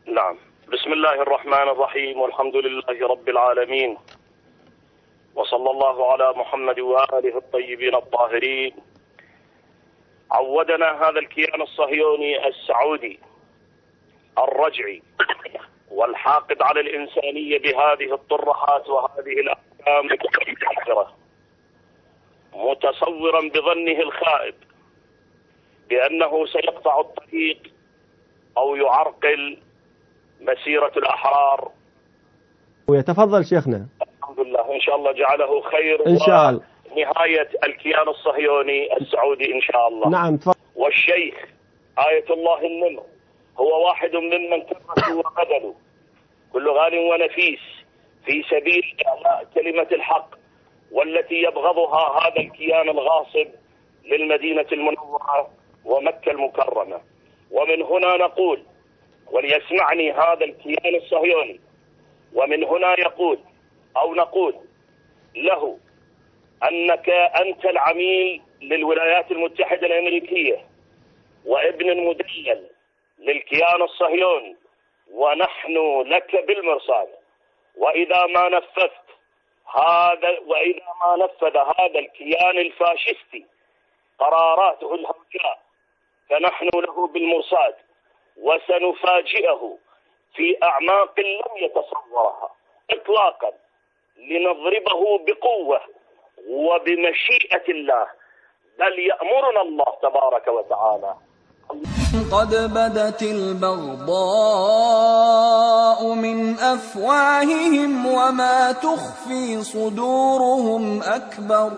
نعم. بسم الله الرحمن الرحيم، والحمد لله رب العالمين، وصلى الله على محمد وآله الطيبين الطاهرين. عودنا هذا الكيان الصهيوني السعودي الرجعي والحاقد على الإنسانية بهذه الطرحات وهذه الأحكام الكافرة، متصورا بظنه الخائب بأنه سيقطع الطريق أو يعرقل مسيرة الأحرار. ويتفضل شيخنا. الحمد لله، إن شاء الله جعله خير إن شاء الله، نهاية الكيان الصهيوني السعودي إن شاء الله. نعم تفضل. والشيخ آية الله النمر هو واحد ممن كرسوا وبذلوا كل غال ونفيس في سبيل إعلاء كلمة الحق، والتي يبغضها هذا الكيان الغاصب للمدينة المنورة ومكة المكرمة. ومن هنا نقول، وليسمعني هذا الكيان الصهيوني، ومن هنا يقول أو نقول له أنك أنت العميل للولايات المتحدة الأمريكية وابن مدلل للكيان الصهيوني، ونحن لك بالمرصاد. وإذا ما نفذ هذا الكيان الفاشستي قراراته الهوجاء فنحن له بالمرصاد، وسنفاجئه في أعماق لم يتصورها إطلاقا، لنضربه بقوة وبمشيئة الله، بل يأمرنا الله تبارك وتعالى. قد بدت البغضاء من أفواههم وما تخفي صدورهم أكبر